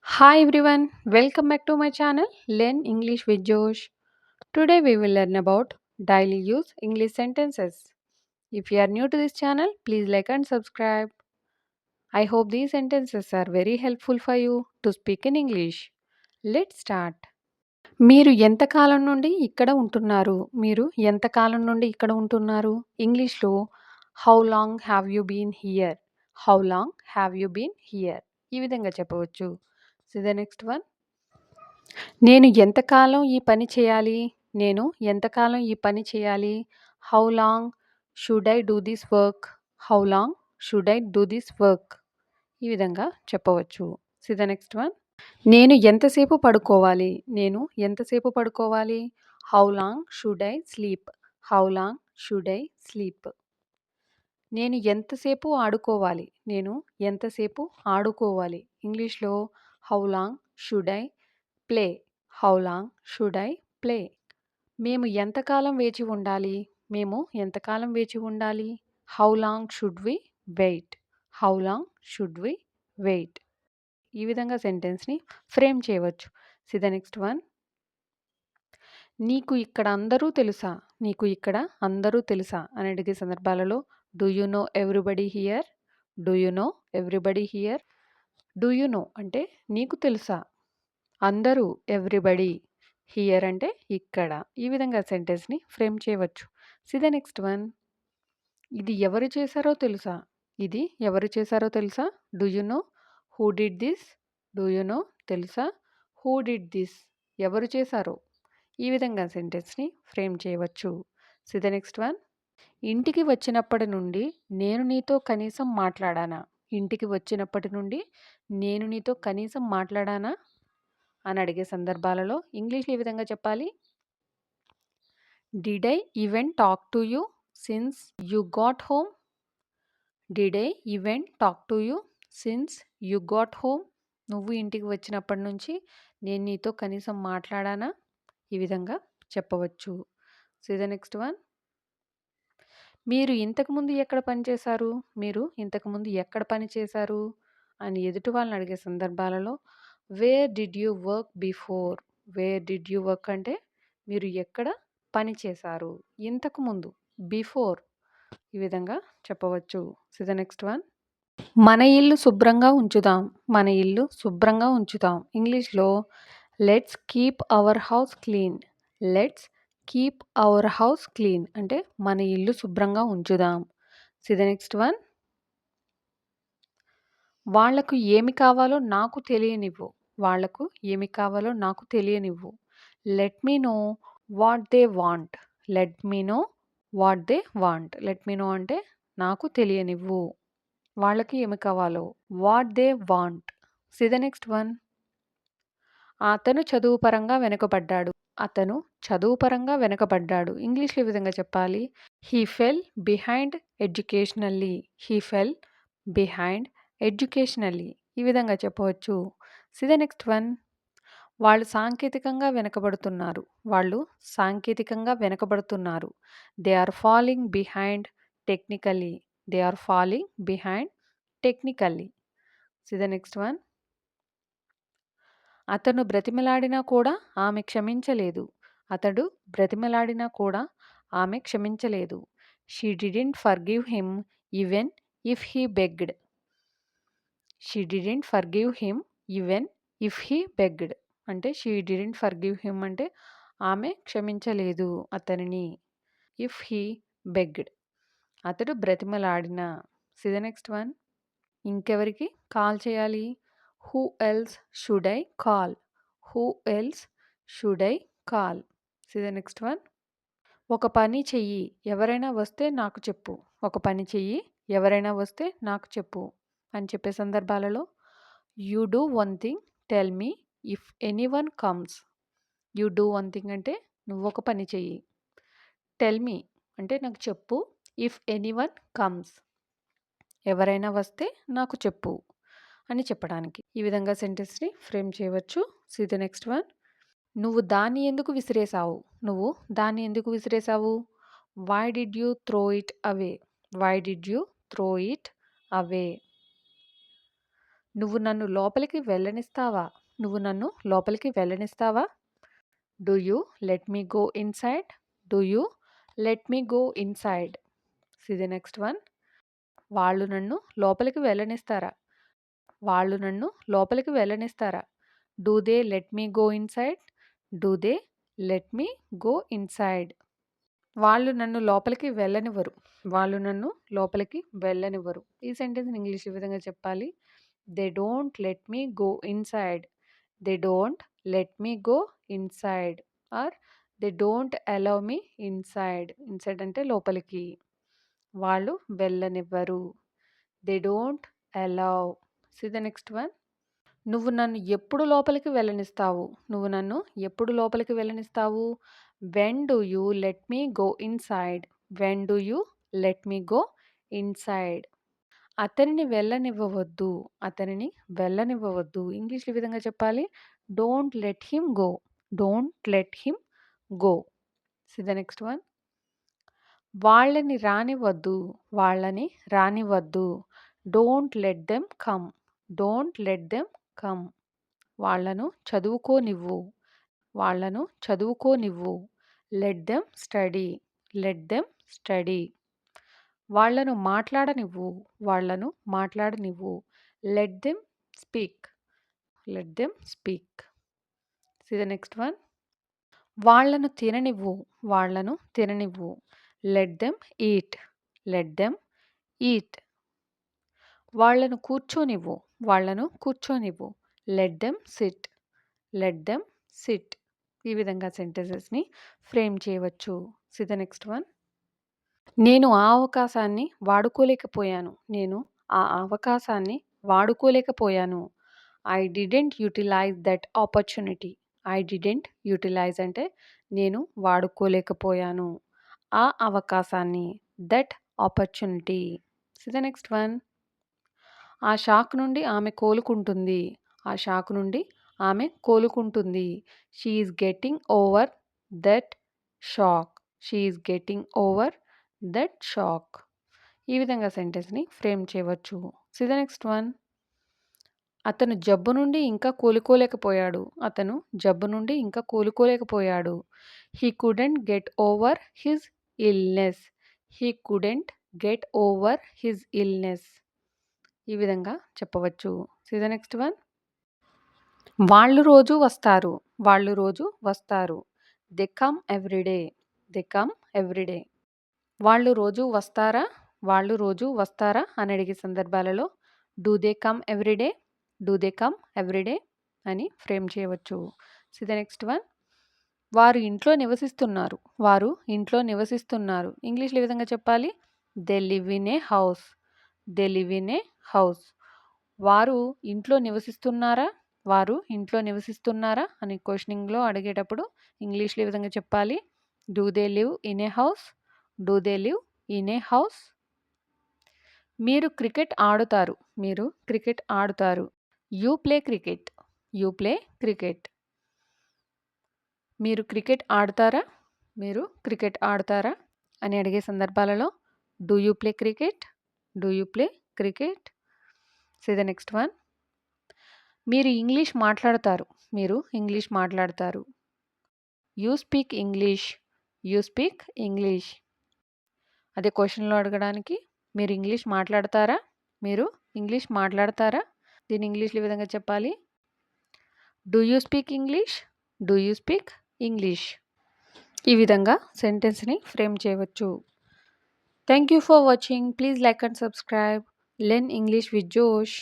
Hi everyone, welcome back to my channel Learn English with Josh. Today we will learn about daily use English sentences. If you are new to this channel, please like and subscribe. I hope these sentences are very helpful for you to speak in English. Let's start. మీరు ఎంతకాలం నుండి ఇక్కడ ఉంటున్నారు? మీరు ఎంతకాలం నుండి ఇక్కడ ఉంటున్నారు? ఇంగ్లీష్‌లో how long have you been here? How long have you been here? ఈ విధంగా చెప్పవచ్చు. The next one. నేను ఎంతకాలం ఈ పని చేయాలి? నేను ఎంతకాలం ఈ పని చేయాలి? How long should I do this work? How long should I do this work? ఈ విధంగా చెప్పవచ్చు. The next one. నేను ఎంతసేపు పడుకోవాలి? నేను ఎంతసేపు పడుకోవాలి? How long should I sleep? How long should I sleep? నేను ఎంతసేపు ఆడుకోవాలి? నేను ఎంతసేపు ఆడుకోవాలి? ఇంగ్లీష్‌లో how long should I play? How long should I play? మేము ఎంతకాలం వేచి ఉండాలి? మేము ఎంతకాలం వేచి ఉండాలి? How long should we wait? How long should we wait? ఈ విధంగా సెంటెన్స్‌ని ఫ్రేమ్ చేయవచ్చు. The next one. నీకు ఇక్కడ అందరూ తెలుసా? నీకు ఇక్కడ అందరూ తెలుసా? అని అడిగే సందర్భాలలో do you no everybody here? Do you no everybody here? Do you no అంటే నీకు తెలుసా? అందరూ ఎవ్రీబడీ. హియర్ అంటే ఇక్కడ. ఈ విధంగా సెంటెన్స్‌ని ఫ్రేమ్ చేయవచ్చు. The next one. ఇది ఎవరు చేశారో తెలుసా? ఇది ఎవరు చేశారో తెలుసా? Do you know who did this? Do you know తెలుసా? Who did this? ఎవరు చేశారో? ఈ విధంగా సెంటెన్స్‌ని ఫ్రేమ్ చేయవచ్చు. The next one. ఇంటికి వచ్చినప్పటి నుండి నేను నీతో కనీసం మాట్లాడానా? ఇంటికి వచ్చినప్పటి నుండి నేను నీతో కనీసం మాట్లాడానా? అని అడిగే సందర్భాలలో ఇంగ్లీష్‌లో ఈ విధంగా చెప్పాలి. Did I even talk to you since you got home? Did I even talk to you since you got home? నువ్వు ఇంటికి వచ్చినప్పటి నుంచి నేను నీతో కనీసం మాట్లాడానా? ఈ విధంగా చెప్పవచ్చు. The next one. మీరు ఇంతకుముందు ఎక్కడ పని చేశారు? మీరు ఇంతకుముందు ఎక్కడ పని చేశారు? అని ఎదుటి వాళ్ళని అడిగే సందర్భాలలో where did you work before? Where did you work అంటే మీరు ఎక్కడ పని చేశారు? ఇంతకుముందు బిఫోర్ ఈ విధంగా చెప్పవచ్చు. The next one. మన ఇల్లు శుభ్రంగా ఉంచుదాం. మన ఇల్లు శుభ్రంగా ఉంచుదాం. ఇంగ్లీష్‌లో let's keep our house clean. Let's keep our house clean అంటే మన ఇల్లు శుభ్రంగా ఉంచుదాం. The next one. వాళ్లకు ఏమి కావాలో నాకు తెలియనివ్వు. వాళ్లకు ఏమి కావాలో నాకు తెలియనివ్వు. Let me know what they want. Let me know what they want. Let me know అంటే నాకు తెలియనివ్వు. వాళ్ళకి ఏమి కావాలో what they want. The next one. అతను చదువు పరంగా వెనుకబడ్డాడు. అతను చదువు పరంగా వెనుకబడ్డాడు. ఇంగ్లీష్‌లో ఈ విధంగా చెప్పాలి. He fell behind educationally. He fell behind educationally. ఈ విధంగా చెప్పవచ్చు. The next one. వాళ్ళు సాంకేతికంగా వెనకబడుతున్నారు. వాళ్ళు సాంకేతికంగా వెనకబడుతున్నారు. They are falling behind technically. They are falling behind technically. The next one. అతను బ్రతిమిలాడినా కూడా ఆమె క్షమించలేదు. అతడు బ్రతిమిలాడినా కూడా ఆమె క్షమించలేదు. She didn't forgive him even if he begged. She didn't forgive him even if he begged అంటే షీ డిడ్ంట్ ఫర్గివ్ హిమ్ అంటే ఆమె క్షమించలేదు అతనిని. ఇఫ్ హీ బెగ్డ్ అతడు బ్రతిమలాడిన. The next one. ఇంకెవరికి కాల్ చేయాలి? Who else should I call? Who else should I call? The next one. ఒక పని చెయ్యి, ఎవరైనా వస్తే నాకు చెప్పు. ఒక పని చెయ్యి, ఎవరైనా వస్తే నాకు చెప్పు అని చెప్పే సందర్భాలలో you do one thing tell me if anyone comes. You do one thing అంటే నువ్వు ఒక పని చెయ్యి. టెల్ మీ అంటే నాకు చెప్పు. ఇఫ్ ఎనీవన్ కమ్స్ ఎవరైనా వస్తే నాకు చెప్పు అని చెప్పడానికి. ఈ విధంగా సెంటెన్స్‌ని ఫ్రేమ్ చేయవచ్చు. The next one. నువ్వు దాన్ని ఎందుకు విసిరేసావు? నువ్వు దాన్ని ఎందుకు విసిరేసావు? Why did you throw it away? Why did you throw it away? నువ్వు నన్ను లోపలికి వెళ్ళనిస్తావా? నువ్వు నన్ను లోపలికి వెళ్ళనిస్తావా? Do you let me go inside? Do you let me go inside? See the next one. వాళ్ళు నన్ను లోపలికి వెళ్ళనిస్తారా? వాళ్ళు నన్ను లోపలికి వెళ్ళనిస్తారా? Do they let me go inside? Do they let me go inside? వాళ్ళు నన్ను లోపలికి వెళ్ళనివ్వరు. వాళ్ళు నన్ను లోపలికి వెళ్ళనివ్వరు. ఈ సెంటెన్స్‌ని ఇంగ్లీష్ ఈ విధంగా చెప్పాలి. They don't let me go inside. They don't let me go inside or they don't allow me inside. Inside అంటే లోపలికి. వాళ్ళు వెళ్ళనివ్వరు. They don't allow. See the next one. నువ్వు నన్ను ఎప్పుడు లోపలికి వెళ్ళనిస్తావు? నువ్వు నన్ను ఎప్పుడు లోపలికి వెళ్ళనిస్తావు? When do you let me go inside? When do you let me go inside? అతనిని వెళ్ళనివ్వవద్దు. అతనిని వెళ్ళనివ్వవద్దు. ఇంగ్లీష్‌లో ఈ విధంగా చెప్పాలి. Don't let him go. Don't let him go. See the next one. వాళ్ళని రానివ్వద్దు. వాళ్ళని రానివ్వద్దు. Don't let them come. Don't let them come. వాళ్ళను చదువుకోనివ్వు. వాళ్ళను చదువుకోనివ్వు. Let them study. Let them study. వాళ్ళను మాట్లాడనివ్వు. వాళ్ళను మాట్లాడనివ్వు. Let them speak. Let them speak. See the next one. వాళ్ళను తిననివ్వు. వాళ్ళను తిననివ్వు. Let them eat. Let them eat. వాళ్ళను కూర్చోనివ్వు. వాళ్ళను కూర్చోనివ్వు. Let them sit. Let them sit. ఈ విధంగా సెంటెన్సెస్‌ని ఫ్రేమ్ చేయవచ్చు. See the next one. నేను ఆ అవకాశాన్ని వాడుకోలేకపోయాను. నేను ఆ అవకాశాన్ని వాడుకోలేకపోయాను. I didn't utilize that opportunity. I didn't utilize అంటే నేను వాడుకోలేకపోయాను. ఆ అవకాశాన్ని. That opportunity. See the next one. ఆ షాక్ నుండి ఆమె కోలుకుంటుంది. ఆ షాక్ నుండి ఆమె కోలుకుంటుంది. She is getting over that shock. She is getting over that shock. ఈ విధంగా సెంటెన్స్‌ని ఫ్రేమ్ చేయవచ్చు. See the next one. అతను జబ్బు నుండి ఇంకా కోలుకోలేకపోయాడు. అతను జబ్బు నుండి ఇంకా కోలుకోలేకపోయాడు. He couldn't get over his illness. He couldn't get over his illness. ఈ విధంగా చెప్పవచ్చు. See the next one. వాళ్ళు రోజు వస్తారు. వాళ్ళు రోజు వస్తారు. They come every day. They come every day. వాళ్ళు రోజు వస్తారా? వాళ్ళు రోజు వస్తారా అని అడిగే సందర్భాలలో do they come every day? Do they come every day అని ఫ్రేమ్ చేయవచ్చు. See the next one. వారు ఇంట్లో నివసిస్తున్నారు. వారు ఇంట్లో నివసిస్తున్నారు. ఇంగ్లీష్‌లో ఏ విధంగా చెప్పాలి? They live in a house. They live in a house. వారు ఇంట్లో నివసిస్తున్నారా? వారు ఇంట్లో నివసిస్తున్నారా అని క్వెషనింగ్‌లో అడిగేటప్పుడు ఇంగ్లీష్‌లో ఏ విధంగా చెప్పాలి? Do they live in a house? Do they live in a house? మీరు క్రికెట్ ఆడుతారు. మీరు క్రికెట్ ఆడుతారు. You play cricket. You play cricket. మీరు క్రికెట్ ఆడతారా? మీరు క్రికెట్ ఆడతారా అని అడిగే సందర్భాలలో do you play cricket? Do you play cricket? See the next one. మీరు ఇంగ్లీష్ మాట్లాడతారు. మీరు ఇంగ్లీష్ మాట్లాడతారు. You speak English. You speak English. అదే క్వెషన్‌లో అడగడానికి మీరు ఇంగ్లీష్ మాట్లాడతారా? మీరు ఇంగ్లీష్ మాట్లాడతారా? దీన్ని ఇంగ్లీష్‌లో ఈ విధంగా చెప్పాలి. Do you speak English? Do you speak English? ఈ విధంగా సెంటెన్స్‌ని ఫ్రేమ్ చేయవచ్చు. Thank you for watching. Please like and subscribe. Learn English with జోష్.